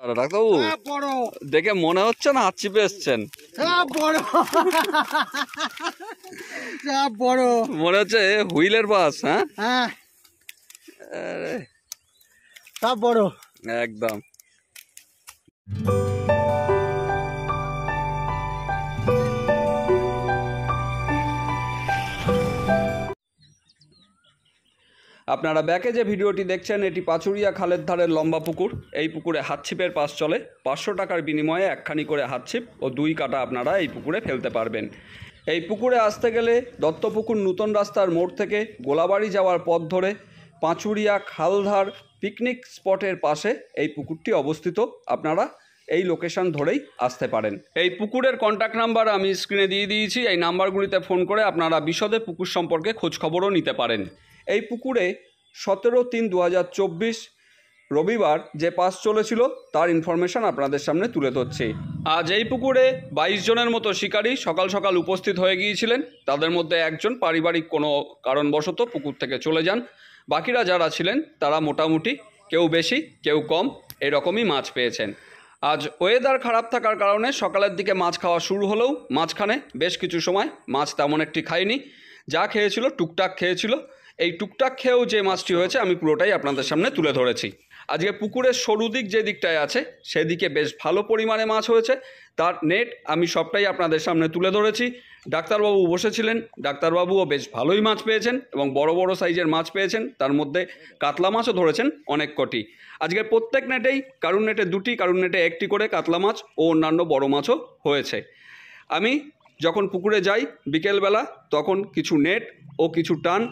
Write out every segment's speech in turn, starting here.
ডাক্তারবাবু দেখে মনে হচ্ছে না হাত চিপে এসছেন। মনে হচ্ছে হুইলের বাস। হ্যাঁ সব বড় একদম। আপনারা ব্যাকে যে ভিডিওটি দেখছেন এটি পাচুরিয়া খালের ধারের লম্বা পুকুর। এই পুকুরে হাতছিপের পাস চলে। 500 টাকার বিনিময়ে একখানি করে হাতছিপ ও 2 কাটা আপনারা এই পুকুরে ফেলতে পারবেন। এই পুকুরে আসতে গেলে দত্তপুকুর নূতন রাস্তার মোড় থেকে গোলাবাড়ি যাওয়ার পথ ধরে পাচুরিয়া খালধার পিকনিক স্পটের পাশে এই পুকুরটি অবস্থিত। আপনারা এই লোকেশন ধরেই আসতে পারেন। এই পুকুরের কন্ট্যাক্ট নাম্বার আমি স্ক্রিনে দিয়ে দিয়েছি। এই নাম্বারগুলিতে ফোন করে আপনারা বিশদে পুকুর সম্পর্কে খোঁজখবরও নিতে পারেন। এই পুকুরে 17/3/2024 রবিবার যে পাস চলেছিল তার ইনফরমেশান আপনাদের সামনে তুলে ধরছি। আজ এই পুকুরে 22 জনের মতো শিকারী সকাল সকাল উপস্থিত হয়ে গিয়েছিলেন। তাদের মধ্যে একজন পারিবারিক কোনো কারণবশত পুকুর থেকে চলে যান। বাকিরা যারা ছিলেন তারা মোটামুটি কেউ বেশি কেউ কম এরকমই মাছ পেয়েছেন। আজ ওয়েদার খারাপ থাকার কারণে সকালের দিকে মাছ খাওয়া শুরু হলেও মাঝখানে বেশ কিছু সময় মাছ তেমন একটি খায়নি। যা খেয়েছিল টুকটাক খেয়েছিল। এই টুকটাক খেয়েও যে মাছটি হয়েছে আমি পুরোটাই আপনাদের সামনে তুলে ধরেছি। আজকে পুকুরের সরু দিক যে দিকটায় আছে সেদিকে বেশ ভালো পরিমাণে মাছ হয়েছে। তার নেট আমি সবটাই আপনাদের সামনে তুলে ধরেছি। ডাক্তারবাবু বসেছিলেন, ডাক্তারবাবুও বেশ ভালোই মাছ পেয়েছেন এবং বড় বড় সাইজের মাছ পেয়েছেন। তার মধ্যে কাতলা মাছও ধরেছেন অনেক কটি। আজকে প্রত্যেক নেটেই কারুর নেটে 2টি কারুর নেটে 1টি করে কাতলা মাছ ও অন্যান্য বড় মাছও হয়েছে। আমি যখন পুকুরে যাই বিকেলবেলা তখন কিছু নেট ও কিছু টান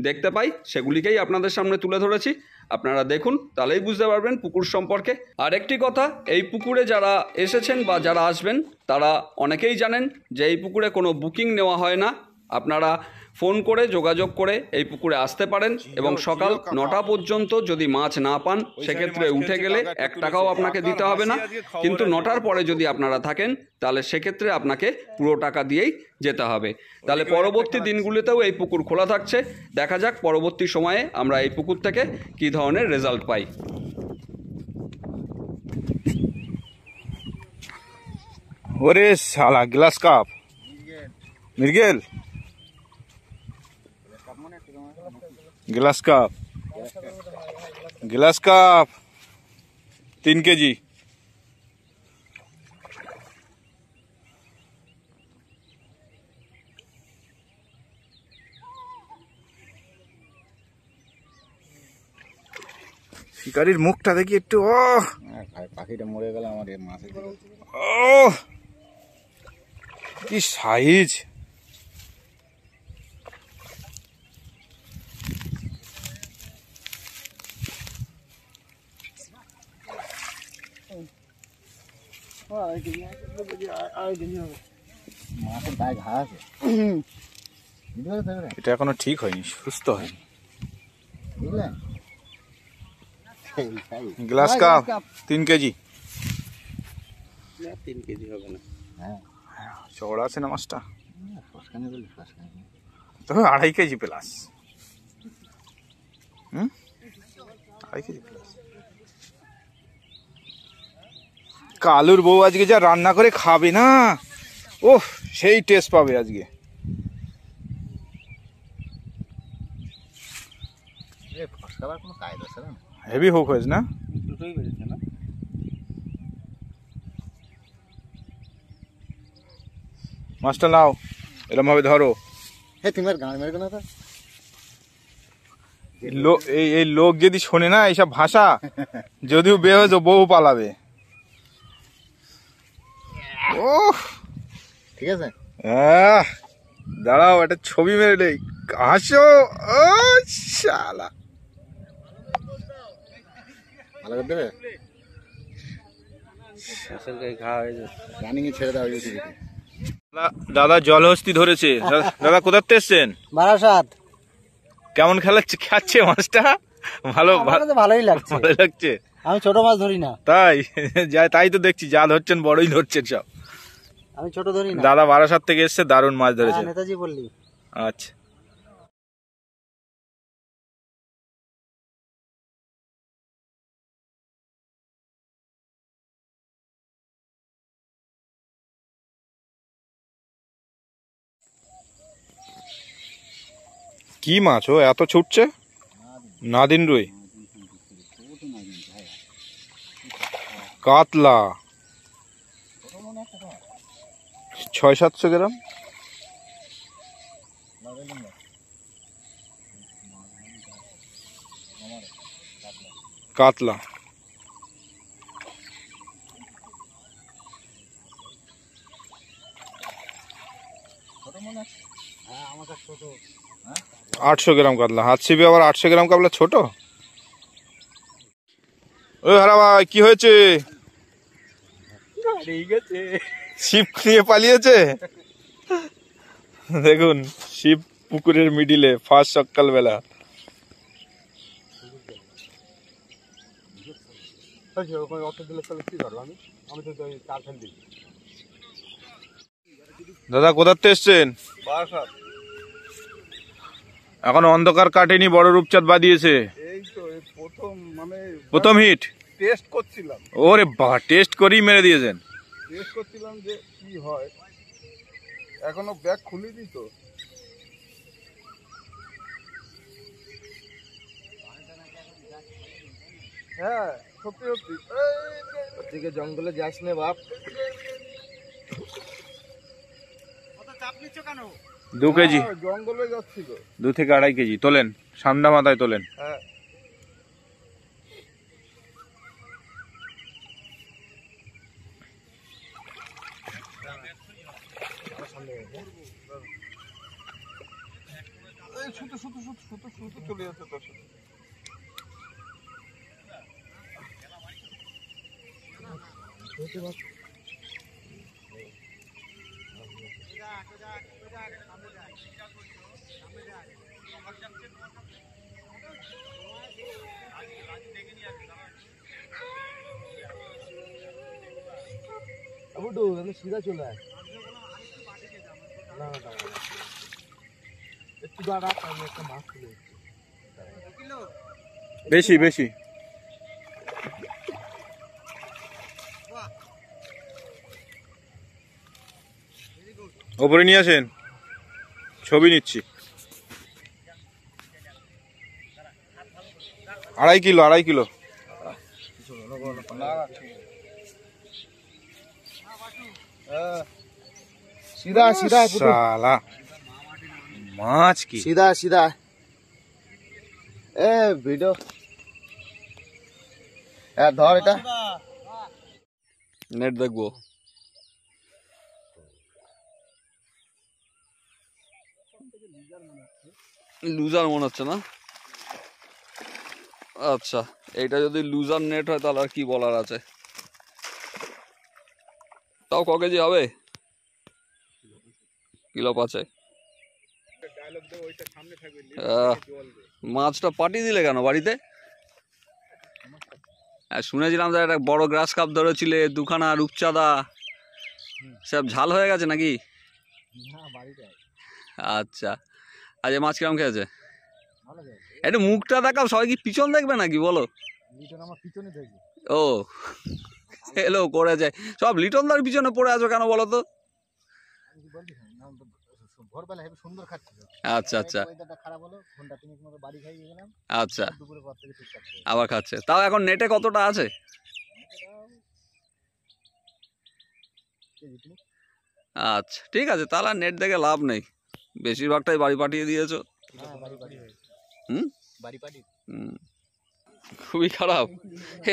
দেখতে পাই, সেগুলিকেই আপনাদের সামনে তুলে ধরেছি। আপনারা দেখুন, তাহলেই বুঝতে পারবেন পুকুর সম্পর্কে। আর একটি কথা, এই পুকুরে যারা এসেছেন বা যারা আসবেন তারা অনেকেই জানেন যে এই পুকুরে কোনো বুকিং নেওয়া হয় না। আপনারা ফোন করে যোগাযোগ করে এই পুকুরে আসতে পারেন এবং সকাল 9টা পর্যন্ত যদি মাছ না পান সেক্ষেত্রে উঠে গেলে 1 টাকাও আপনাকে দিতে হবে না। কিন্তু 9টার পরে যদি আপনারা থাকেন তাহলে সেক্ষেত্রে আপনাকে পুরো টাকা দিয়েই যেতে হবে। তাহলে পরবর্তী দিনগুলিতেও এই পুকুর খোলা থাকছে। দেখা যাক পরবর্তী সময়ে আমরা এই পুকুর থেকে কী ধরনের রেজাল্ট পাই। ওরে শালা গ্লাস কাপ মৃগেল গ্লাস কাপ 3 কেজি। শিকারির মুখটা দেখি একটু। ও পাখিটা মরে গেল আমার মাছের। ও কি সাইজ! মাছের গায়ে ঘা আছে, এটা এখনো ঠিক হয়নি, সুস্থ হয়নি। বুঝলেন? Glass cup 3 KG. 3 কেজি হবে না। হ্যাঁ চওড়া আছে না মাছটা, তবে 2.5 কেজি প্লাস। 2.5 KG plus. কালুর বউ আজকে যা রান্না করে খাবে না, ওহ সেই টেস্ট পাবে আজকে। হেভি হোক হয়েছে না? মাছটা নাও, এরকম ভাবে ধরো। এই লোক যদি শোনে না এইসব ভাষা, যদিও বিয়ে হয়েছে বউ পালাবে। ও ঠিক আছে, দাঁড়াও একটা ছবি মেরে নেই। হাসো। ও শালা, ভালো করে দেবে। ছেড়ে দেওয়া হয়েছে। দাদা জলহস্তি ধরেছে। দাদা কোথার থেকে এসছেন? বারাসাত। কেমন খাচ্ছে মাছটা? ভালোই লাগছে। আমি ছোট মাছ ধরি না। তাই তো দেখছি, যা ধরছেন বড়ই ধরছেন সব। আমি ছোট ধরি না। দাদা বারাসাত থেকে এসছে, দারুণ মাছ ধরেছে। নেতাজি বললি। আচ্ছা। কি মাছ ও এত ছুটছে? নাদিন রুই, কাতলা 600-700 গ্রাম। কাতলা 800 গ্রাম কাতলা। হাত ছিপে আবার 800 গ্রাম কাতলা ছোট। ওই হারা ভাই কি হয়েছে? ছিপ নিয়ে পালিয়েছে। দেখুন ছিপ পুকুরের মিডিলে ফার্স্ট সকালবেলা। দাদা কোথাতে এসছেন? এখন অন্ধকার কাটেনি, বড় রূপচাঁদ বাদিয়েছে। এই তো এই প্রথম হিট টেস্ট করছিলাম। ওরে বাবা, টেস্ট করেই মেরে দিয়েছেন। টেস্ট করছিলাম যে কি হয়, এখনো ব্যাগ খুলিনি তো। হ্যাঁ সত্যি সত্যি। দিকে জঙ্গলে যাস না বাপ। 2 কেজি, জঙ্গলে যাচ্ছি তো। 2 থেকে 2.5 কেজি তোলেন, ঠান্ডা মাথায় তোলেন। হ্যাঁ শুধু শুধু শুধু শুধু শুধু চলে যাচ্ছে তোর সাথে। সিধা চলে আয়। একটু দাঁড়া, আমি একটা মাছ তুলে বেশি বেশি। ওপরে নিয়ে আসেন, ছবি নিচ্ছি। 2.5 কিলো, 2.5 কিলো। सीधा सीधा साला माछ की सीधा सीधा ए वीडियो ধর এটা নেট দেখবো। লুজার মনে হচ্ছে না? আচ্ছা, এইটা যদি লুজার নেট হয় তাহলে আর কি বলার আছে। তাও ক কেজি হবে? কিলো 5। মাছটা পাঠিয়ে দিলে কেন বাড়িতে? শুনেছিলাম যে একটা বড় গ্রাস কাপ ধরেছিলে, 2খানা রূপচাঁদা, সব ঝাল হয়ে গেছে নাকি? আচ্ছা, আজ মাছ কিরম খেয়েছে? একটু মুখটা দেখাও, সবাই কি পিছন দেখবে নাকি বলো? ও এলো করে যায় সব। লিটনদার পিছনে পড়ে আছো কেন বলো তো? আচ্ছা আচ্ছা আচ্ছা, আবার খাচ্ছে। তাও এখন নেটে কতটা আছে? আচ্ছা ঠিক আছে, তাহলে নেট দেখে লাভ নেই, বেশিরভাগটাই বাড়ি পাঠিয়ে দিয়েছো। খুবই খারাপ।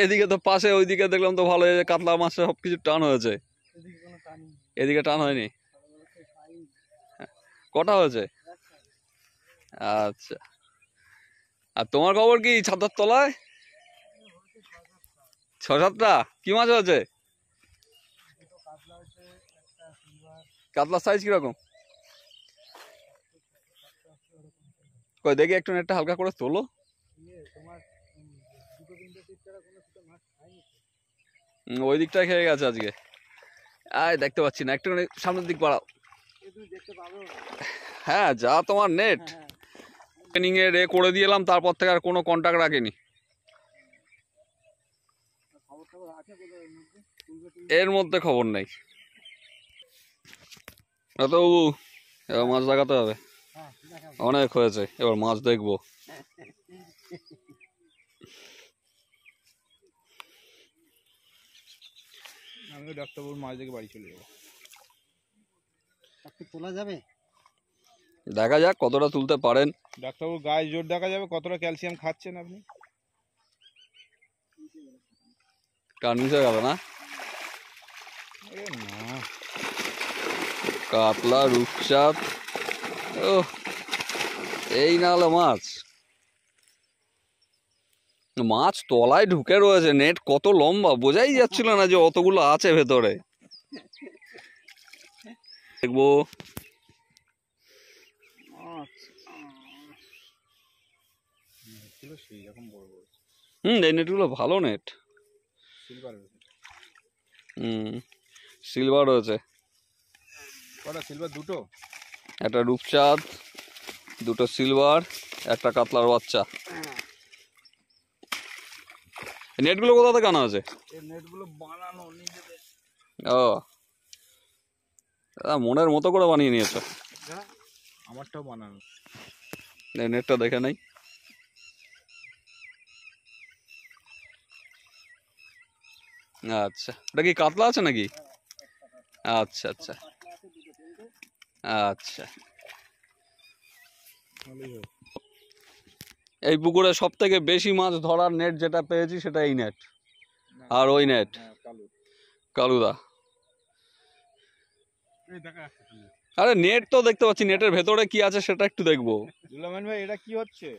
এদিকে তো পাশে, ওইদিকে দেখলাম তো ভালো, কাতলা মাছ সবকিছু টান হয়েছে, এদিকে টান হয়নি। কটা হয়েছে? আচ্ছা, আর তোমার খবর কি? ছাতার তলায় 6-7টা কি মাছ হয়েছে? কাতলার সাইজ কিরকম? কই দেখি একটু নেটটা হালকা করে তোলো। ওই দিকটায় খেয়ে গেছে আজকে। আয় দেখতে পাচ্ছি না, একটু সামনের দিক বাড়াও। হ্যাঁ, যা তোমার নেট ট্রেনিং এ রে করে দিলাম, তারপর থেকে আর কোনো কন্টাক্ট রাখেনি। এর মধ্যে খবর নেই। এত এবার মাছ লাগাতে হবে। অনেক হয়েছে, এবার মাছ দেখবো। আমি ডাক্তারবাবুর মাছ দেখে বাড়ি চলে যাবো। তোলা যাবে? দেখা যাক কতটা তুলতে পারেন। ডাক্তারবাবুর গায়ে জোর দেখা যাবে কতটা ক্যালসিয়াম খাচ্ছেন আপনি। কার মিশে গেল না? না, কাতলা, রূপচাঁদ, ও এই না হলো মাছ। মাছ তলায় ঢুকে রয়েছে, নেট কত লম্বা বোঝাই যাচ্ছিল না যে অতগুলো আছে ভেতরে। দেখবো। সেই রকম বড় বড় এই নেটগুলো ভালো নেট। সিলভার। সিলভার রয়েছে। কটা সিলভার? দুটো। একটা রূপচাঁদ, দুটো সিলভার, একটা কাতলার বাচ্চা। নেটগুলো কোথা থেকে আনা আছে? এই নেটগুলো বানানো নিজেদের। ও মনের মতো করে বানিয়ে নিয়েছো। আমারটাও বানানো। নেটটা দেখে নাই। আচ্ছা, এটা কি কাতলা আছে নাকি? আচ্ছা আচ্ছা আচ্ছা। এই পুকুরে সব থেকে বেশি মাছ ধরার নেট যেটা পেয়েছি সেটা এই নেট আর ওই নেট। কালুদা, আরে নেট তো দেখতে পাচ্ছি, নেটের ভেতরে কি আছে সেটা একটু দেখবো। দুলামান ভাই, এটা কি হচ্ছে?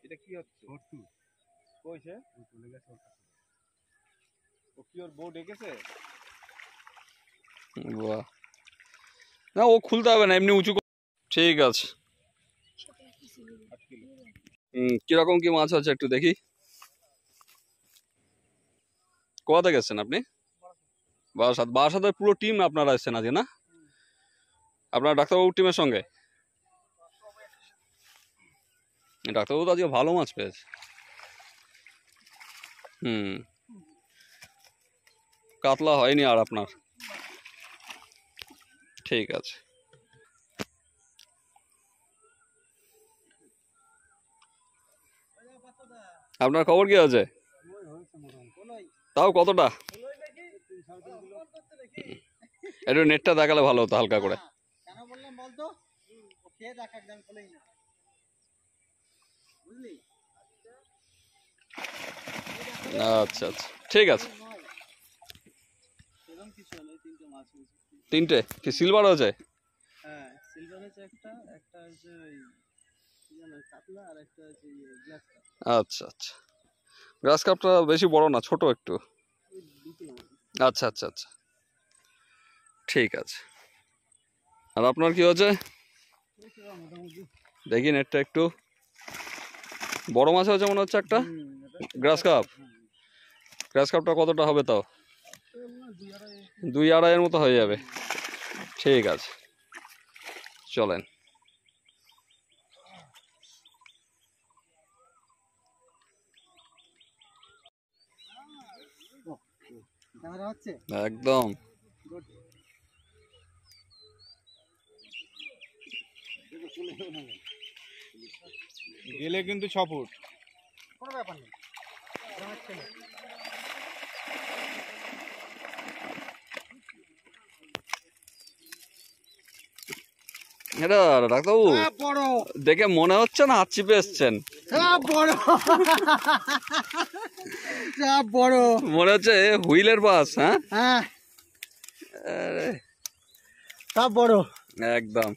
এটা কি হচ্ছে? কইছে ও কি ওর বউ ডেকেছে? বাহ, না ও খুলতে হবে না, এমনি উঁচু। ঠিক আছে। কিরকম কি মাছ আছে একটু দেখি। কোথা থেকে এসছেন আপনি? বারাসাত। বারাসাতের পুরো টিম আপনারা এসছেন আজকে না? আপনার ডাক্তারবাবুর টিমের সঙ্গে? ডাক্তারবাবু তো আজকে ভালো মাছ পেয়েছে। কাতলা হয়নি আর আপনার? ঠিক আছে। আপনার খবর কি আছে? তাও কতটা? একটু নেটটা দেখালে ভালো হতো হালকা করে। কেন বললাম বলতো? খেয়ে দেখ একদম খোলেই না, বুঝলি? আচ্ছা আচ্ছা, ঠিক আছে। এরকম কিছু হলো, তিনটে মাছ হয়েছে। তিনটে কি সিলভার হয়েছে? হ্যাঁ, সিলভার হয়েছে একটা, একটা হচ্ছে ওই কি জানো কাতলা, আর একটা হচ্ছে গ্লাস কাপ। আচ্ছা আচ্ছা, গ্রাস কাপটা বেশি বড় না, ছোট একটু। আচ্ছা আচ্ছা আচ্ছা, ঠিক আছে। আর আপনার কি হয়েছে? দেখি নেটটা একটু। বড় মাছ হয়েছে মনে হচ্ছে একটা গ্রাস কাপ। গ্রাস কাপটা কতটা হবে তাও? 2-2.5 মতো হয়ে যাবে। ঠিক আছে, চলেন। ক্যামেরা হচ্ছে একদম। গেলে কিন্তু 6 ফুট। কোনো ব্যাপার নেই। এটা ডাক্তারবাবু বড় দেখে মনে হচ্ছে না হাত চিপে এসছেন। বড় বড় মনে হচ্ছে হুইলের পাস। হ্যাঁ হ্যাঁ, সব বড় একদম।